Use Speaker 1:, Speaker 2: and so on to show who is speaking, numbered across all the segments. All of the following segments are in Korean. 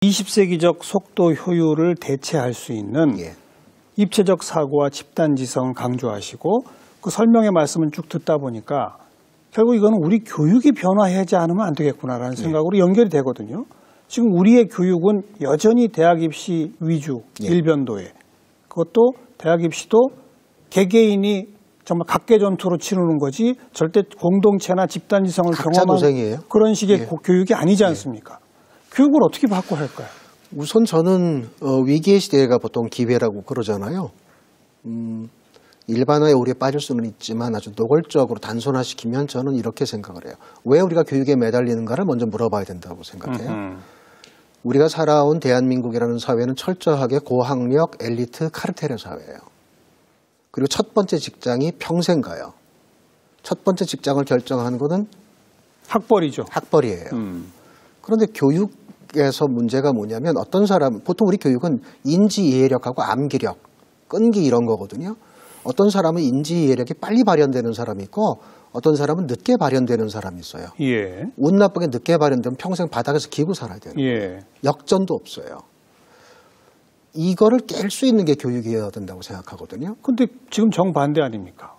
Speaker 1: 20세기적 속도 효율을 대체할 수 있는 입체적 사고와 집단지성을 강조하시고 그 설명의 말씀을 쭉 듣다 보니까 결국 이거는 우리 교육이 변화하지 않으면 안 되겠구나라는 생각으로 연결이 되거든요. 지금 우리의 교육은 여전히 대학 입시 위주 일변도에 그것도 대학 입시도 개개인이 정말 각계전투로 치르는 거지 절대 공동체나 집단지성을 경험한
Speaker 2: 도생이에요?
Speaker 1: 그런 식의 교육이 아니지 않습니까? 교육을 어떻게 바꿔야 할까요?
Speaker 2: 우선 저는 위기의 시대가 보통 기회라고 그러잖아요. 일반화에 오래 빠질 수는 있지만 아주 노골적으로 단순화시키면 저는 이렇게 생각을 해요. 왜 우리가 교육에 매달리는가를 먼저 물어봐야 된다고 생각해요. 우리가 살아온 대한민국이라는 사회는 철저하게 고학력 엘리트 카르텔의 사회예요. 그리고 첫 번째 직장이 평생 가요. 첫 번째 직장을 결정하는 것은
Speaker 1: 학벌이죠.
Speaker 2: 학벌이에요. 그런데 교육에서 문제가 뭐냐면 어떤 사람, 보통 우리 교육은 인지 이해력하고 암기력, 끈기 이런 거거든요. 어떤 사람은 인지 이해력이 빨리 발현되는 사람이 있고 어떤 사람은 늦게 발현되는 사람이 있어요. 운 나쁘게 늦게 발현되면 평생 바닥에서 기고 살아야 돼요. 역전도 없어요. 이거를 깰 수 있는 게 교육이어야 된다고 생각하거든요.
Speaker 1: 근데 지금 정반대 아닙니까?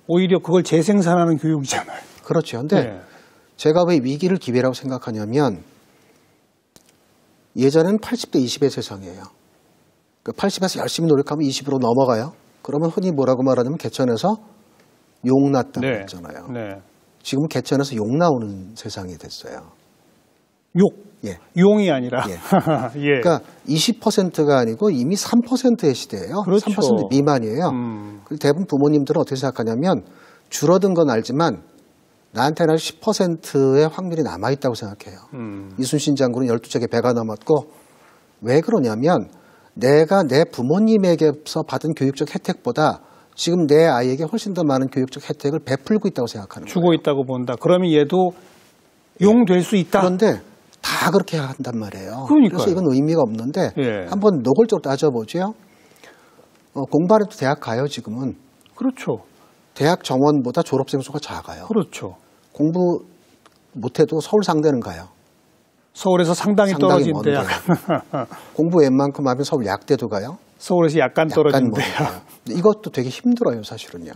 Speaker 1: 오히려 그걸 재생산하는 교육이잖아요.
Speaker 2: 그렇죠. 근데 제가 왜 위기를 기회라고 생각하냐면 예전에는 80대 20의 세상이에요. 80에서 열심히 노력하면 20으로 넘어가요. 그러면 흔히 뭐라고 말하냐면 개천에서 욕 났다고 했잖아요. 지금은 개천에서 욕 나오는 세상이 됐어요.
Speaker 1: 욕? 용이 아니라.
Speaker 2: 그러니까 20%가 아니고 이미 3%의 시대예요.
Speaker 1: 그렇죠.
Speaker 2: 3% 미만이에요. 대부분 부모님들은 어떻게 생각하냐면 줄어든 건 알지만 나한테는 10%의 확률이 남아있다고 생각해요. 이순신 장군은 12척의 배가 남았고 왜 그러냐면 내가 내 부모님에게서 받은 교육적 혜택보다 지금 내 아이에게 훨씬 더 많은 교육적 혜택을 베풀고 있다고 생각하는 거예요.
Speaker 1: 주고 있다고 본다. 그러면 얘도 용 될 수 있다.
Speaker 2: 그런데 다 그렇게 한단 말이에요.
Speaker 1: 그러니까요.
Speaker 2: 그래서 이건 의미가 없는데 한번 노골적으로 따져보죠. 공부 안 해도 대학 가요 지금은.
Speaker 1: 그렇죠.
Speaker 2: 대학 정원보다 졸업생 수가 작아요.
Speaker 1: 그렇죠.
Speaker 2: 공부 못해도 서울 상대는 가요.
Speaker 1: 서울에서 상당히 떨어진 대학.
Speaker 2: 공부 웬만큼 하면 서울 약대도 가요.
Speaker 1: 서울에서 약간 떨어진 대학.
Speaker 2: 이것도 되게 힘들어요 사실은요.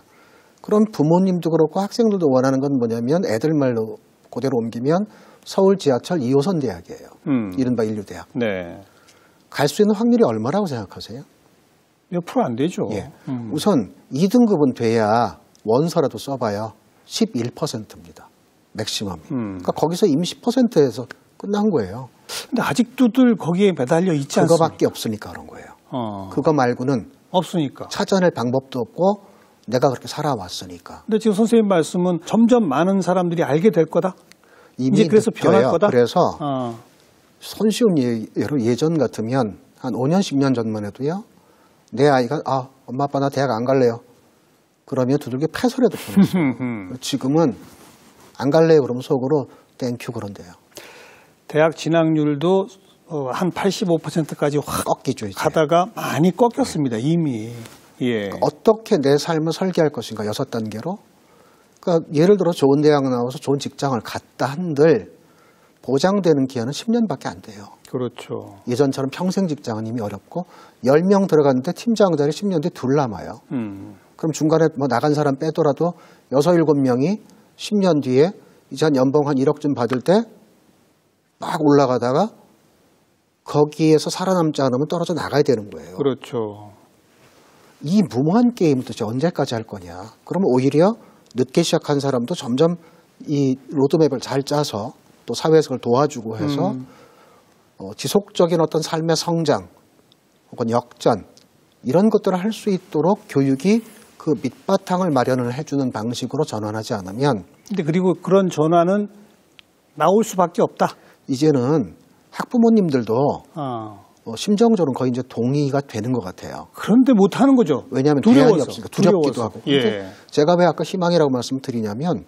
Speaker 2: 그럼 부모님도 그렇고 학생들도 원하는 건 뭐냐면 애들 말로 그대로 옮기면 서울 지하철 2호선 대학이에요. 이른바 인류대학. 갈 수 있는 확률이 얼마라고 생각하세요?
Speaker 1: 몇 프로 안 되죠.
Speaker 2: 우선 2등급은 돼야 원서라도 써봐요. 11%입니다. 맥시멈이. 그러니까 거기서 이미 10%에서 끝난 거예요.
Speaker 1: 근데 아직도들 거기에 매달려 있지 않습니까?
Speaker 2: 그거밖에 없으니까 그런 거예요. 그거 말고는
Speaker 1: 없으니까.
Speaker 2: 찾아낼 방법도 없고 내가 그렇게 살아왔으니까.
Speaker 1: 근데 지금 선생님 말씀은 점점 많은 사람들이 알게 될 거다?
Speaker 2: 이제
Speaker 1: 그래서 변할 거다?
Speaker 2: 그래서 손쉬운 예로 예전 같으면 한 5년, 10년 전만 해도요. 내 아이가 엄마 아빠 나 대학 안 갈래요. 그러면 두들겨 패서라도 보냈어요. 지금은 안 갈래요 그러면 속으로 땡큐 그런데요.
Speaker 1: 대학 진학률도 한 85%까지 확
Speaker 2: 꺾이죠, 이제.
Speaker 1: 가다가 많이 꺾였습니다. 이미.
Speaker 2: 어떻게 내 삶을 설계할 것인가 6단계로. 그러니까 예를 들어 좋은 대학 나와서 좋은 직장을 갔다 한들 보장되는 기한은 10년밖에 안 돼요.
Speaker 1: 그렇죠.
Speaker 2: 예전처럼 평생 직장은 이미 어렵고 10명 들어갔는데 팀장 자리 10년 뒤에 둘 남아요. 그럼 중간에 뭐 나간 사람 빼더라도 6, 7명이 10년 뒤에 이제 한 연봉 한 1억쯤 받을 때 막 올라가다가 거기에서 살아남지 않으면 떨어져 나가야 되는 거예요.
Speaker 1: 그렇죠.
Speaker 2: 이 무모한 게임을 도대체 언제까지 할 거냐. 그러면 오히려 늦게 시작한 사람도 점점 이 로드맵을 잘 짜서 또 사회에서 그걸 도와주고 해서 지속적인 어떤 삶의 성장 혹은 역전 이런 것들을 할 수 있도록 교육이 그 밑바탕을 마련을 해주는 방식으로 전환하지 않으면.
Speaker 1: 근데 그리고 그런 전환은 나올 수밖에 없다.
Speaker 2: 이제는 학부모님들도 심정적으로는 거의 이제 동의가 되는 것 같아요.
Speaker 1: 그런데 못 하는 거죠.
Speaker 2: 왜냐하면 대안이 없으니까 두렵기도 하고. 제가 왜 아까 희망이라고 말씀드리냐면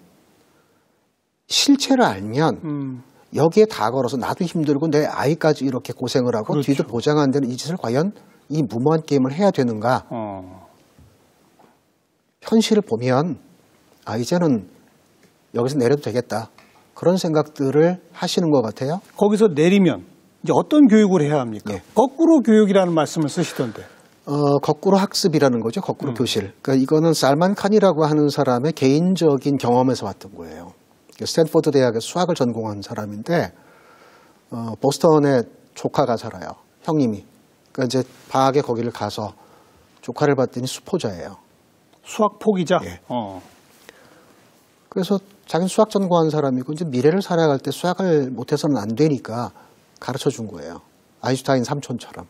Speaker 2: 실체를 알면 여기에 다 걸어서 나도 힘들고 내 아이까지 이렇게 고생을 하고 뒤도 보장 안 되는 이 짓을 과연 이 무모한 게임을 해야 되는가. 현실을 보면 이제는 여기서 내려도 되겠다. 그런 생각들을 하시는 것 같아요.
Speaker 1: 거기서 내리면 이제 어떤 교육을 해야 합니까?
Speaker 2: 예.
Speaker 1: 거꾸로 교육이라는 말씀을 쓰시던데.
Speaker 2: 거꾸로 학습이라는 거죠. 거꾸로 교실. 그러니까 이거는 살만 칸이라고 하는 사람의 개인적인 경험에서 왔던 거예요. 스탠포드 대학에 수학을 전공한 사람인데 보스턴에 조카가 살아요. 형님이. 그러니까 이제 방학에 거기를 가서 조카를 봤더니 수포자예요.
Speaker 1: 수학 포기자?
Speaker 2: 예. 그래서 자기는 수학 전공한 사람이고 이제 미래를 살아갈 때 수학을 못해서는 안 되니까 가르쳐 준 거예요. 아인슈타인 삼촌처럼.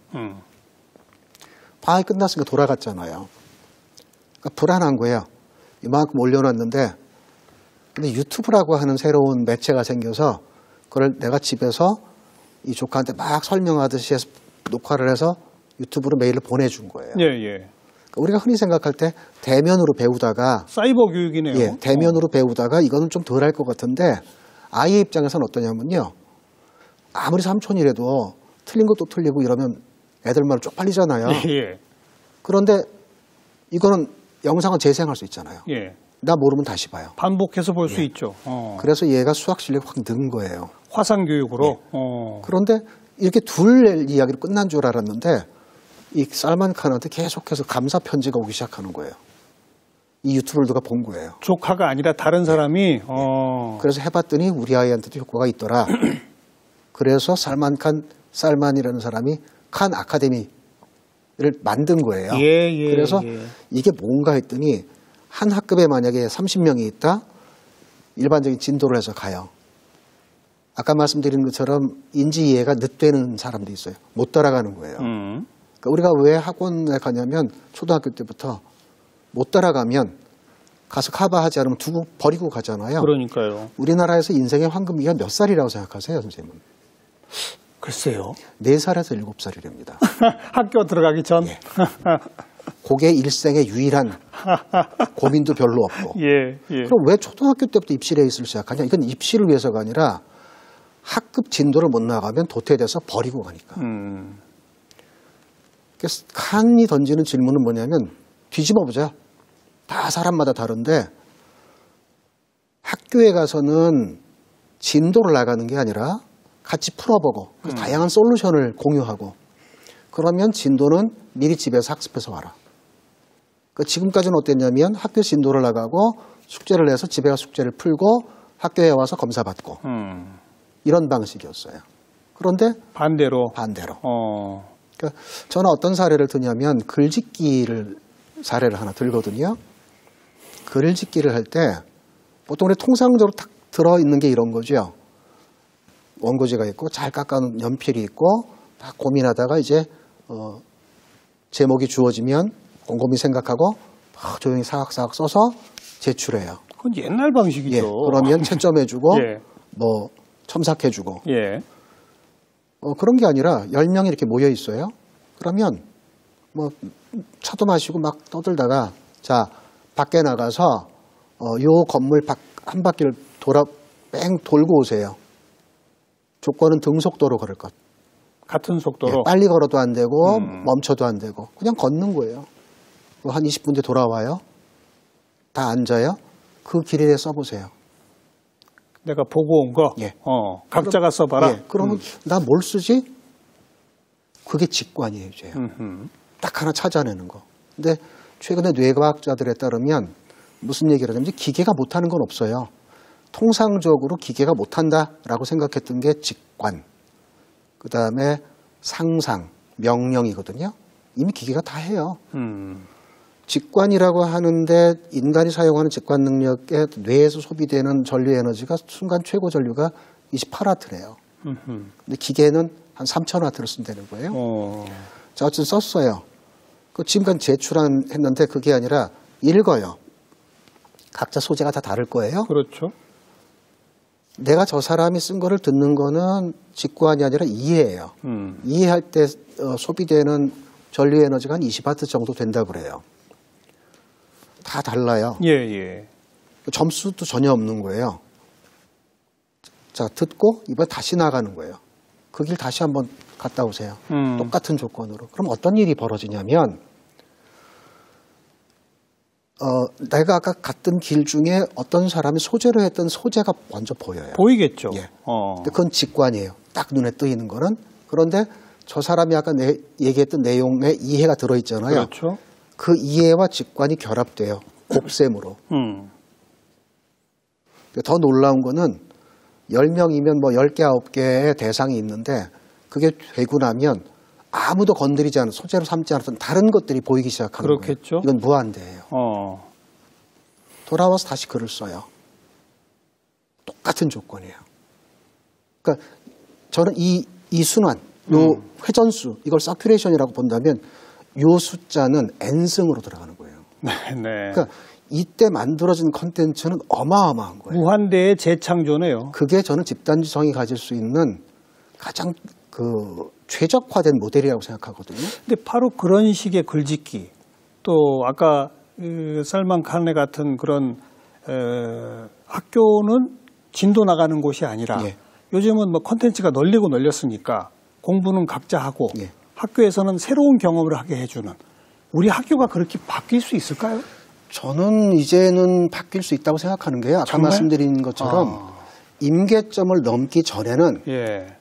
Speaker 2: 방학이 끝났으니까 돌아갔잖아요. 그러니까 불안한 거예요. 이만큼 올려놨는데 근데 유튜브라고 하는 새로운 매체가 생겨서 그걸 내가 집에서 이 조카한테 막 설명하듯이 해서 녹화를 해서 유튜브로 메일을 보내준 거예요.
Speaker 1: 예, 예.
Speaker 2: 그러니까 우리가 흔히 생각할 때 대면으로 배우다가
Speaker 1: 사이버 교육이네요.
Speaker 2: 예, 대면으로 배우다가 이거는 좀 덜 할 것 같은데 아이의 입장에서는 어떠냐면요. 아무리 삼촌이라도 틀린 것도 틀리고 이러면 애들 말을 쪽팔리잖아요.
Speaker 1: 예,
Speaker 2: 그런데 이거는 영상은 재생할 수 있잖아요.
Speaker 1: 예.
Speaker 2: 나 모르면 다시 봐요.
Speaker 1: 반복해서 볼 수 있죠.
Speaker 2: 그래서 얘가 수학 실력이 확 는 거예요.
Speaker 1: 화상 교육으로.
Speaker 2: 그런데 이렇게 둘 이야기로 끝난 줄 알았는데 이 살만 칸한테 계속해서 감사 편지가 오기 시작하는 거예요. 이 유튜브를 누가 본 거예요.
Speaker 1: 조카가 아니라 다른 사람이.
Speaker 2: 그래서 해봤더니 우리 아이한테도 효과가 있더라. 그래서 살만이라는 사람이 칸 아카데미를 만든 거예요.
Speaker 1: 예, 예.
Speaker 2: 그래서
Speaker 1: 예.
Speaker 2: 이게 뭔가 했더니 한 학급에 만약에 30명이 있다. 일반적인 진도를 해서 가요. 아까 말씀드린 것처럼 인지 이해가 늦되는 사람도 있어요. 못 따라가는 거예요. 그러니까 우리가 왜 학원에 가냐면 초등학교 때부터 못 따라가면 가서 커버하지 않으면 두고 버리고 가잖아요.
Speaker 1: 그러니까요.
Speaker 2: 우리나라에서 인생의 황금기가 몇 살이라고 생각하세요, 선생님은?
Speaker 1: 글쎄요.
Speaker 2: 4살에서 7살이랍니다.
Speaker 1: 학교 들어가기 전.
Speaker 2: 예. 그게 일생의 유일한 고민도 별로 없고.
Speaker 1: 예, 예.
Speaker 2: 그럼 왜 초등학교 때부터 입시 레이스를 시작하냐? 이건 입시를 위해서가 아니라 학급 진도를 못 나가면 도태돼서 버리고 가니까. 그래서 칸이 던지는 질문은 뭐냐면 뒤집어 보자. 다 사람마다 다른데 학교에 가서는 진도를 나가는 게 아니라 같이 풀어보고 그래서 다양한 솔루션을 공유하고 그러면 진도는 미리 집에서 학습해서 와라. 그러니까 지금까지는 어땠냐면 학교 진도를 나가고 숙제를 내서 집에 가서 숙제를 풀고 학교에 와서 검사받고 이런 방식이었어요. 그런데
Speaker 1: 반대로.
Speaker 2: 그러니까 저는 어떤 사례를 드냐면 글짓기를 사례를 하나 들거든요. 글짓기를 할 때 보통 우리 통상적으로 탁 들어있는 게 이런 거죠. 원고지가 있고 잘 깎아놓은 연필이 있고 딱 고민하다가 이제 제목이 주어지면 곰곰이 생각하고 조용히 사각사각 써서 제출해요.
Speaker 1: 그건 옛날 방식이죠.
Speaker 2: 예, 그러면 채점해주고
Speaker 1: 예.
Speaker 2: 뭐 첨삭해주고
Speaker 1: 예.
Speaker 2: 그런 게 아니라 10명이 이렇게 모여 있어요. 그러면 뭐 차도 마시고 막 떠들다가 자 밖에 나가서 요 건물 한 바퀴를 뺑 돌고 오세요. 조건은 등속도로 걸을 것.
Speaker 1: 같은 속도로.
Speaker 2: 예, 빨리 걸어도 안 되고 멈춰도 안 되고 그냥 걷는 거예요. 한 20분 뒤에 돌아와요. 다 앉아요. 그 길에 대해 써보세요.
Speaker 1: 내가 보고 온 거.
Speaker 2: 예.
Speaker 1: 각자가 써봐라.
Speaker 2: 예, 그러면 나 뭘 쓰지? 그게 직관이에요, 이제. 딱 하나 찾아내는 거. 근데 최근에 뇌과학자들에 따르면 무슨 얘기를 하냐면 기계가 못하는 건 없어요. 통상적으로 기계가 못한다라고 생각했던 게 직관, 그 다음에 상상, 명령이거든요. 이미 기계가 다 해요. 직관이라고 하는데 인간이 사용하는 직관 능력에 뇌에서 소비되는 전류 에너지가 순간 최고 전류가 28와트래요. 근데 기계는 한 3000와트를 쓴다는 거예요. 자, 어쨌든 썼어요. 그 지금까지 제출했는데 그게 아니라 읽어요. 각자 소재가 다 다를 거예요.
Speaker 1: 그렇죠.
Speaker 2: 내가 저 사람이 쓴 거를 듣는 거는 직관이 아니라 이해예요. 이해할 때 소비되는 전류 에너지가 한 20와트 정도 된다고 그래요. 다 달라요.
Speaker 1: 예, 예.
Speaker 2: 점수도 전혀 없는 거예요. 자, 듣고 이번에 다시 나가는 거예요. 그 길 다시 한번 갔다 오세요. 똑같은 조건으로. 그럼 어떤 일이 벌어지냐면 내가 아까 갔던 길 중에 어떤 사람이 소재로 했던 소재가 먼저 보여요.
Speaker 1: 보이겠죠.
Speaker 2: 예. 근데 그건 직관이에요. 딱 눈에 뜨이는 거는 그런데 저 사람이 아까 얘기했던 내용에 이해가 들어있잖아요.
Speaker 1: 그렇죠.
Speaker 2: 그 이해와 직관이 결합돼요. 곱셈으로. 더 놀라운 거는 10명이면 뭐 10개, 9개의 대상이 있는데 그게 되고 나면 아무도 건드리지 않은, 소재로 삼지 않았던 다른 것들이 보이기 시작하는
Speaker 1: 그렇겠죠.
Speaker 2: 거예요. 이건 무한대예요. 돌아와서 다시 글을 써요. 똑같은 조건이에요. 그러니까 저는 이 순환, 요 회전수, 이걸 서큘레이션이라고 본다면 요 숫자는 n승으로 들어가는 거예요.
Speaker 1: 네.
Speaker 2: 그러니까 이때 만들어진 컨텐츠는 어마어마한 거예요.
Speaker 1: 무한대의 재창조네요.
Speaker 2: 그게 저는 집단지성이 가질 수 있는 가장 최적화된 모델이라고 생각하거든요.
Speaker 1: 근데 바로 그런 식의 글짓기, 또 아까 살만 칸네 같은 그런 학교는 진도 나가는 곳이 아니라
Speaker 2: 예.
Speaker 1: 요즘은 뭐 컨텐츠가 널리고 널렸으니까 공부는 각자 하고
Speaker 2: 예.
Speaker 1: 학교에서는 새로운 경험을 하게 해주는, 우리 학교가 그렇게 바뀔 수 있을까요?
Speaker 2: 저는 이제는 바뀔 수 있다고 생각하는 게요. 아까
Speaker 1: 정말?
Speaker 2: 말씀드린 것처럼 임계점을 넘기 전에는
Speaker 1: 예.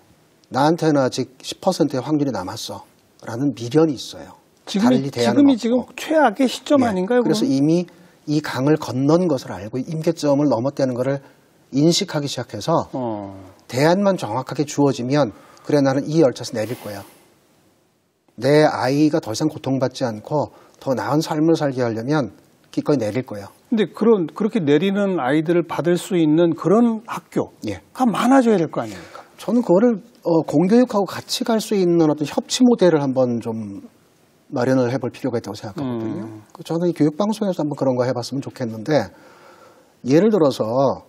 Speaker 2: 나한테는 아직 10%의 확률이 남았어 라는 미련이 있어요. 달리 대안은
Speaker 1: 지금이
Speaker 2: 없고.
Speaker 1: 지금 최악의 시점
Speaker 2: 네.
Speaker 1: 아닌가요?
Speaker 2: 그래서
Speaker 1: 그럼?
Speaker 2: 이미 이 강을 건넌 것을 알고 임계점을 넘었다는 것을 인식하기 시작해서 대안만 정확하게 주어지면 그래 나는 이 열차에서 내릴 거야. 내 아이가 더 이상 고통받지 않고 더 나은 삶을 살게 하려면 기꺼이 내릴 거야.
Speaker 1: 근데 그렇게 내리는 아이들을 받을 수 있는 그런 학교가
Speaker 2: 예.
Speaker 1: 많아져야 될 거 아닙니까?
Speaker 2: 저는 그거를 공교육하고 같이 갈 수 있는 어떤 협치 모델을 한번 좀 마련을 해볼 필요가 있다고 생각하거든요. 저는 이 교육방송에서 한번 그런 거 해봤으면 좋겠는데, 예를 들어서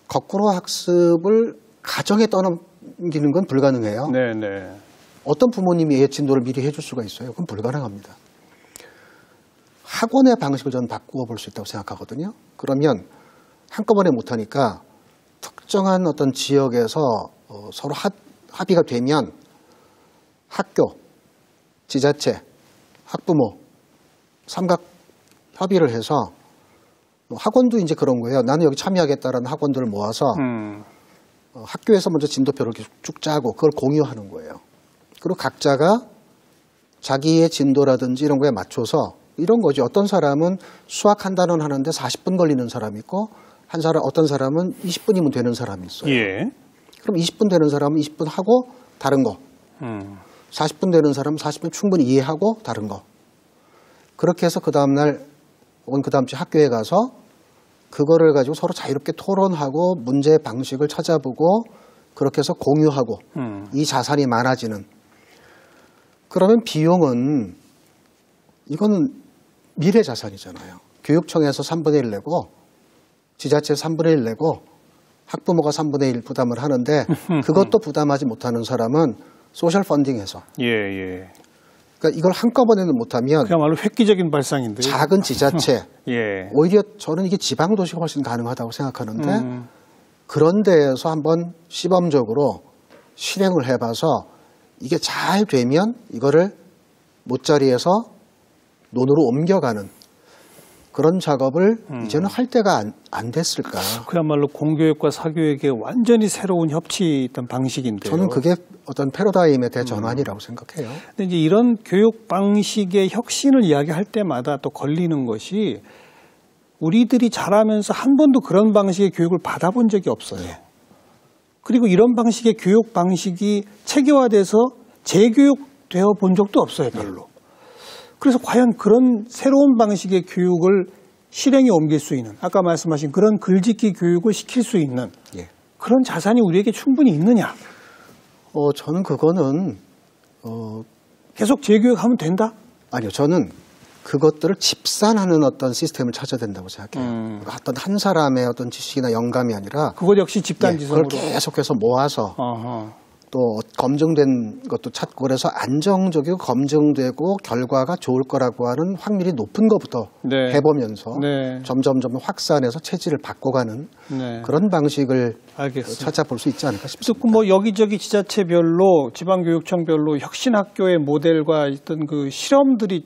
Speaker 2: 거꾸로 학습을 가정에 떠넘기는 건 불가능해요.
Speaker 1: 네네.
Speaker 2: 어떤 부모님이 애 진도를 미리 해줄 수가 있어요? 그건 불가능합니다. 학원의 방식을 저는 바꾸어 볼 수 있다고 생각하거든요. 그러면 한꺼번에 못하니까 특정한 어떤 지역에서 서로 합의가 되면 학교, 지자체, 학부모, 삼각 협의를 해서, 학원도 이제 그런 거예요. 나는 여기 참여하겠다라는 학원들을 모아서 학교에서 먼저 진도표를 쭉 짜고 그걸 공유하는 거예요. 그리고 각자가 자기의 진도라든지 이런 거에 맞춰서 이런 거지. 어떤 사람은 수학 한 단원 하는데 40분 걸리는 사람이 있고, 어떤 사람은 20분이면 되는 사람이 있어요.
Speaker 1: 예.
Speaker 2: 그럼 20분 되는 사람은 20분 하고 다른 거. 40분 되는 사람은 40분 충분히 이해하고 다른 거. 그렇게 해서 그 다음날 혹은 그 다음 주 학교에 가서 그거를 가지고 서로 자유롭게 토론하고 문제 방식을 찾아보고 그렇게 해서 공유하고 이 자산이 많아지는. 그러면 비용은 이거는 미래 자산이잖아요. 교육청에서 3분의 1 내고 지자체에서 3분의 1 내고 학부모가 3분의 1 부담을 하는데 그것도 부담하지 못하는 사람은 소셜 펀딩해서.
Speaker 1: 예.
Speaker 2: 그러니까 이걸 한꺼번에는 못하면
Speaker 1: 그야말로 획기적인 발상인데.
Speaker 2: 작은 지자체,
Speaker 1: 예.
Speaker 2: 오히려 저는 이게 지방도시가 훨씬 가능하다고 생각하는데 그런 데에서 한번 시범적으로 실행을 해봐서 이게 잘 되면 이거를 못자리에서 논으로 옮겨가는 그런 작업을 이제는 할 때가 안 됐을까.
Speaker 1: 그야말로 공교육과 사교육의 완전히 새로운 협치 있던 방식인데요.
Speaker 2: 저는 그게 어떤 패러다임의 대전환이라고 생각해요.
Speaker 1: 근데 이제 이런 교육 방식의 혁신을 이야기할 때마다 또 걸리는 것이, 우리들이 자라면서 한 번도 그런 방식의 교육을 받아본 적이 없어요. 그리고 이런 방식의 교육 방식이 체계화돼서 재교육되어 본 적도 없어요, 별로. 그래서 과연 그런 새로운 방식의 교육을 실행에 옮길 수 있는, 아까 말씀하신 그런 글짓기 교육을 시킬 수 있는 그런 자산이 우리에게 충분히 있느냐?
Speaker 2: 저는 그거는
Speaker 1: 계속 재교육하면 된다?
Speaker 2: 아니요. 저는 그것들을 집산하는 어떤 시스템을 찾아야 된다고 생각해요. 어떤 한 사람의 어떤 지식이나 영감이 아니라
Speaker 1: 그것 역시 집단지성으로.
Speaker 2: 그걸 계속해서 모아서 또 검증된 것도 찾고 그래서 안정적이고 검증되고 결과가 좋을 거라고 하는 확률이 높은 것부터 해보면서 점점 확산해서 체질을 바꿔가는 그런 방식을 찾아볼 수 있지 않을까 싶습니다.
Speaker 1: 뭐 여기저기 지자체별로 지방교육청별로 혁신학교의 모델과 어떤 그 실험들이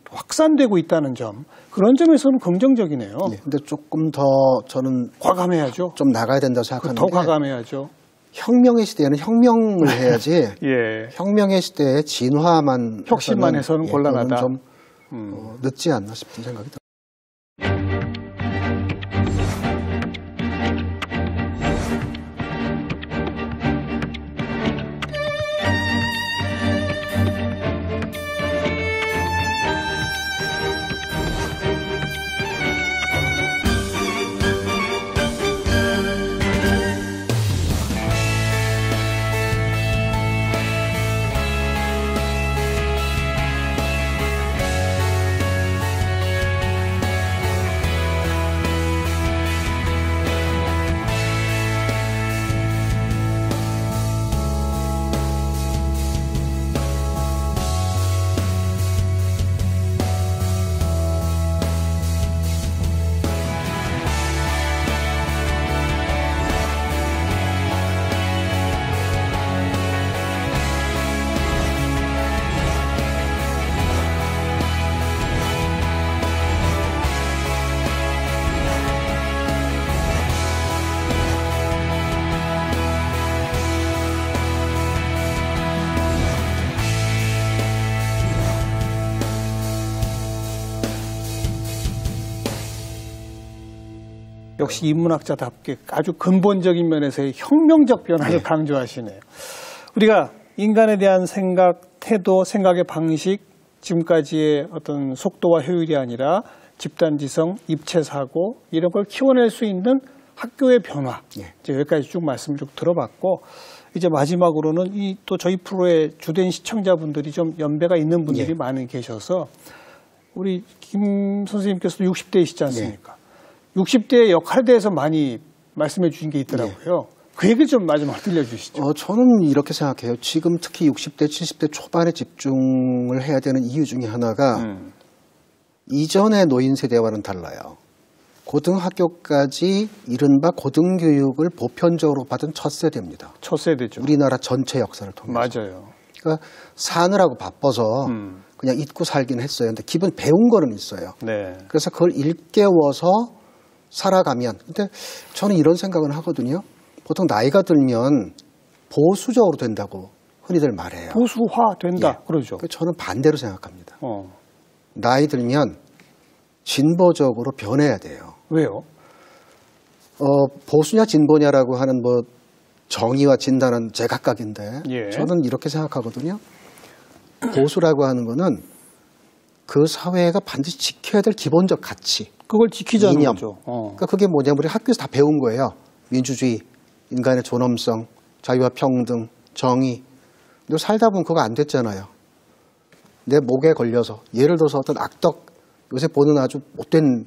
Speaker 1: 확산되고 있다는 점, 그런 점에서는 긍정적이네요.
Speaker 2: 근데 조금 더 저는
Speaker 1: 과감해야죠.
Speaker 2: 좀 나가야 된다고 생각하는
Speaker 1: 더
Speaker 2: 게
Speaker 1: 과감해야죠.
Speaker 2: 혁명의 시대에는 혁명을 해야지
Speaker 1: 예.
Speaker 2: 혁명의 시대에 진화만
Speaker 1: 혁신만 해서는 곤란하다.
Speaker 2: 좀 늦지 않나 싶은 생각이 듭니다.
Speaker 1: 역시 인문학자답게 아주 근본적인 면에서의 혁명적 변화를 강조하시네요. 우리가 인간에 대한 생각, 태도, 생각의 방식, 지금까지의 어떤 속도와 효율이 아니라 집단지성, 입체사고 이런 걸 키워낼 수 있는 학교의 변화. 이제 여기까지 쭉 말씀 쭉 들어봤고 이제 마지막으로는 또 저희 프로의 주된 시청자분들이 좀 연배가 있는 분들이 많이 계셔서 우리 김 선생님께서도 60대이시지 않습니까? 60대의 역할에 대해서 많이 말씀해 주신 게 있더라고요. 그 얘기 좀 마지막으로 들려주시죠.
Speaker 2: 저는 이렇게 생각해요. 지금 특히 60대, 70대 초반에 집중을 해야 되는 이유 중에 하나가 이전의 노인 세대와는 달라요. 고등학교까지 이른바 고등교육을 보편적으로 받은 첫 세대입니다.
Speaker 1: 첫 세대죠.
Speaker 2: 우리나라 전체 역사를 통해서.
Speaker 1: 맞아요.
Speaker 2: 그러니까 사느라고 바빠서 그냥 잊고 살긴 했어요. 근데 기본 배운 거는 있어요.
Speaker 1: 네.
Speaker 2: 그래서 그걸 일깨워서 살아가면. 근데 저는 이런 생각은 하거든요. 보통 나이가 들면 보수적으로 된다고 흔히들 말해요.
Speaker 1: 보수화 된다. 그러죠.
Speaker 2: 저는 반대로 생각합니다. 나이 들면 진보적으로 변해야 돼요.
Speaker 1: 왜요?
Speaker 2: 보수냐 진보냐라고 하는 뭐 정의와 진단은 제각각인데
Speaker 1: 예. 저는
Speaker 2: 이렇게 생각하거든요. 보수라고 하는 거는 그 사회가 반드시 지켜야 될 기본적 가치.
Speaker 1: 그걸 지키자는
Speaker 2: 이념.
Speaker 1: 거죠.
Speaker 2: 그러니까 그게 뭐냐면 우리 학교에서 다 배운 거예요. 민주주의, 인간의 존엄성, 자유와 평등, 정의. 근데 살다 보면 그거 안 됐잖아요. 내 목에 걸려서 예를 들어서 어떤 악덕 요새 보는 아주 못된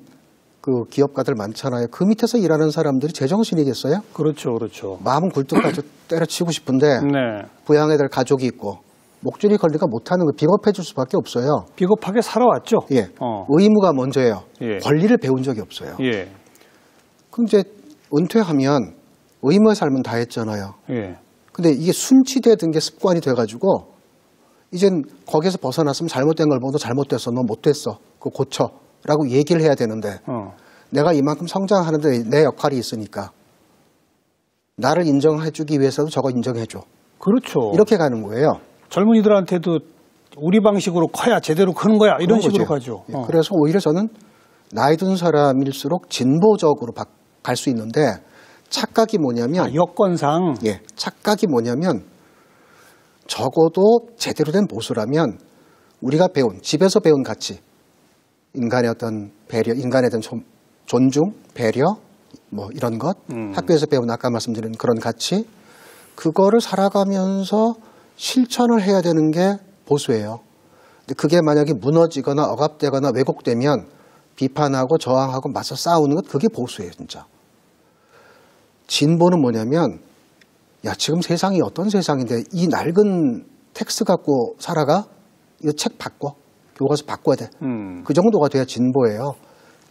Speaker 2: 그 기업가들 많잖아요. 그 밑에서 일하는 사람들이 제정신이겠어요?
Speaker 1: 그렇죠, 그렇죠.
Speaker 2: 마음은 굴뚝까지 때려치고 싶은데
Speaker 1: 네.
Speaker 2: 부양해야 될 가족이 있고 목줄이 걸리니까 못하는 거 비겁해 줄 수밖에 없어요.
Speaker 1: 비겁하게 살아왔죠.
Speaker 2: 예, 의무가 먼저예요.
Speaker 1: 예.
Speaker 2: 권리를 배운 적이 없어요.
Speaker 1: 예.
Speaker 2: 그럼 이제 은퇴하면 의무의 삶은 다 했잖아요.
Speaker 1: 예.
Speaker 2: 근데 이게 순치되던 게 습관이 돼가지고 이젠 거기에서 벗어났으면 잘못된 걸 보고 잘못됐어, 너 못됐어, 그거 고쳐라고 얘기를 해야 되는데 내가 이만큼 성장하는데 내 역할이 있으니까 나를 인정해주기 위해서도 저거 인정해줘.
Speaker 1: 그렇죠.
Speaker 2: 이렇게 가는 거예요.
Speaker 1: 젊은이들한테도 우리 방식으로 커야 제대로 크는 거야 이런 식으로 가죠.
Speaker 2: 예, 그래서 오히려 저는 나이 든 사람일수록 진보적으로 갈 수 있는데 착각이 뭐냐면
Speaker 1: 여건상
Speaker 2: 착각이 뭐냐면 적어도 제대로 된 보수라면 우리가 배운 집에서 배운 가치 인간의 어떤 배려, 인간에 대한 존중, 배려 뭐 이런 것 학교에서 배운 아까 말씀드린 그런 가치 그거를 살아가면서 실천을 해야 되는 게 보수예요. 근데 그게 만약에 무너지거나 억압되거나 왜곡되면 비판하고 저항하고 맞서 싸우는 것 그게 보수예요, 진짜. 진보는 뭐냐면 야, 지금 세상이 어떤 세상인데 이 낡은 텍스트 갖고 살아가? 이거 책 바꿔. 교과서 바꿔야 돼. 그 정도가 돼야 진보예요.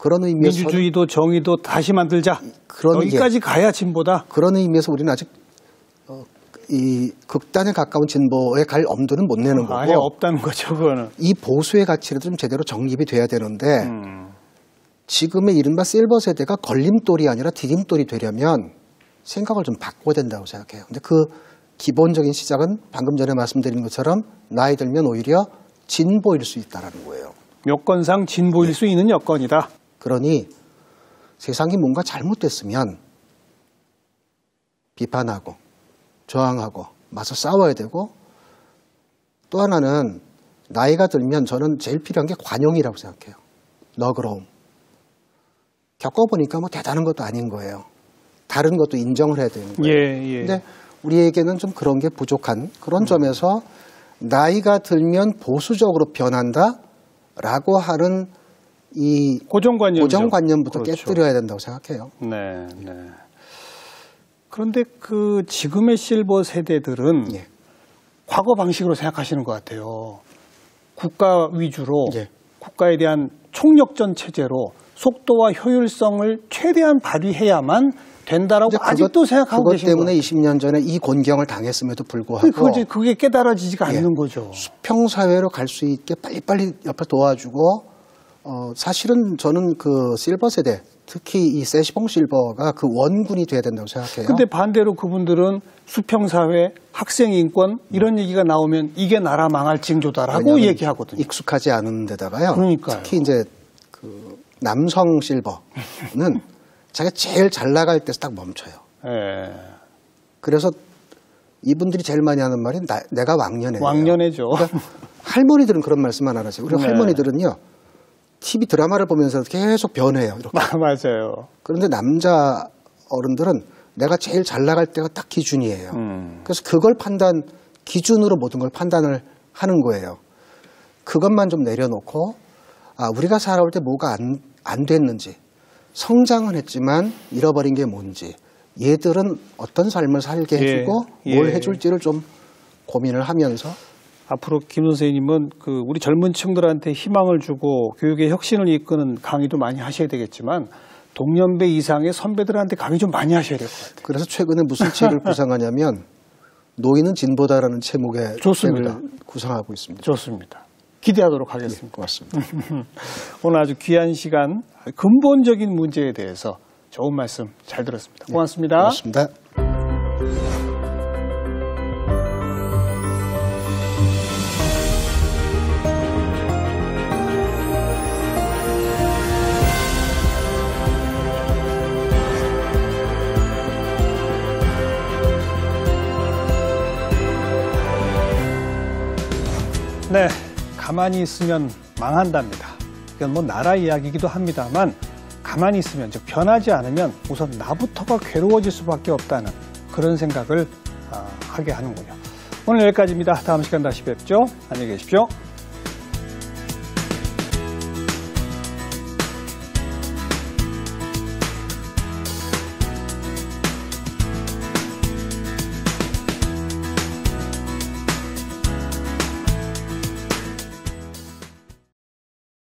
Speaker 2: 그런 의미에서
Speaker 1: 민주주의도 정의도 다시 만들자. 여기까지 가야 진보다.
Speaker 2: 그런 의미에서 우리는 아직 이 극단에 가까운 진보에 갈 엄두는 못 내는 거고.
Speaker 1: 아예 없다는 거죠, 그거는.
Speaker 2: 이 보수의 가치를 좀 제대로 정립이 돼야 되는데 지금의 이른바 실버 세대가 걸림돌이 아니라 디딤돌이 되려면 생각을 좀 바꿔야 된다고 생각해요. 근데 그 기본적인 시작은 방금 전에 말씀드린 것처럼 나이 들면 오히려 진보일 수 있다는 거예요.
Speaker 1: 여건상 진보일 수 있는 여건이다.
Speaker 2: 그러니 세상이 뭔가 잘못됐으면 비판하고 저항하고 맞서 싸워야 되고, 또 하나는 나이가 들면 저는 제일 필요한 게 관용이라고 생각해요. 너그러움. 겪어보니까 뭐 대단한 것도 아닌 거예요. 다른 것도 인정을 해야 되는 거예요. 근데 우리에게는 좀 그런 게 부족한 그런 점에서 나이가 들면 보수적으로 변한다라고 하는 이 고정관념부터
Speaker 1: 그렇죠.
Speaker 2: 깨뜨려야 된다고 생각해요.
Speaker 1: 네, 네. 그런데 그 지금의 실버 세대들은
Speaker 2: 예.
Speaker 1: 과거 방식으로 생각하시는 것 같아요. 국가 위주로
Speaker 2: 예.
Speaker 1: 국가에 대한 총력전 체제로 속도와 효율성을 최대한 발휘해야만 된다라고 아직도 생각하고 계신 거예요.
Speaker 2: 그것 때문에 20년 전에 이 곤경을 당했음에도 불구하고
Speaker 1: 그게 깨달아지지가
Speaker 2: 예.
Speaker 1: 않는 거죠.
Speaker 2: 수평사회로 갈 수 있게 빨리빨리 옆에 도와주고, 사실은 저는 그 실버 세대, 특히 이 세시봉 실버가 그 원군이 돼야 된다고 생각해요.
Speaker 1: 근데 반대로 그분들은 수평사회, 학생인권 이런 얘기가 나오면 이게 나라 망할 징조다라고 얘기하거든요.
Speaker 2: 익숙하지 않은 데다가요.
Speaker 1: 그러니까요.
Speaker 2: 특히 이제 그 남성 실버는 자기가 제일 잘 나갈 때서 딱 멈춰요.
Speaker 1: 예.
Speaker 2: 그래서 이분들이 제일 많이 하는 말이 내가 왕년에.
Speaker 1: 왕년에죠.
Speaker 2: 그러니까 할머니들은 그런 말씀 안 하세요. 우리
Speaker 1: 네.
Speaker 2: 할머니들은요, TV 드라마를 보면서 계속 변해요. 이렇게.
Speaker 1: 맞아요.
Speaker 2: 그런데 남자 어른들은 내가 제일 잘 나갈 때가 딱 기준이에요. 그래서 그걸 기준으로 모든 걸 판단을 하는 거예요. 그것만 좀 내려놓고, 우리가 살아올 때 뭐가 안 됐는지, 성장은 했지만 잃어버린 게 뭔지, 얘들은 어떤 삶을 살게 해주고 뭘 해줄지를 좀 고민을 하면서,
Speaker 1: 앞으로 김 선생님은 우리 젊은 층들한테 희망을 주고 교육의 혁신을 이끄는 강의도 많이 하셔야 되겠지만 동년배 이상의 선배들한테 강의 좀 많이 하셔야 될 것 같아요.
Speaker 2: 그래서 최근에 무슨 책을 구상하냐면 노인은 진보다라는 제목의
Speaker 1: 좋습니다.
Speaker 2: 책을 구상하고 있습니다.
Speaker 1: 좋습니다. 기대하도록 하겠습니다.
Speaker 2: 네, 고맙습니다.
Speaker 1: 오늘 아주 귀한 시간, 근본적인 문제에 대해서 좋은 말씀 잘 들었습니다. 고맙습니다.
Speaker 2: 고맙습니다.
Speaker 1: 네, 가만히 있으면 망한답니다. 이건 뭐 나라 이야기이기도 합니다만 가만히 있으면, 즉 변하지 않으면 우선 나부터가 괴로워질 수밖에 없다는 그런 생각을 하게 하는군요. 오늘 여기까지입니다. 다음 시간 다시 뵙죠. 안녕히 계십시오.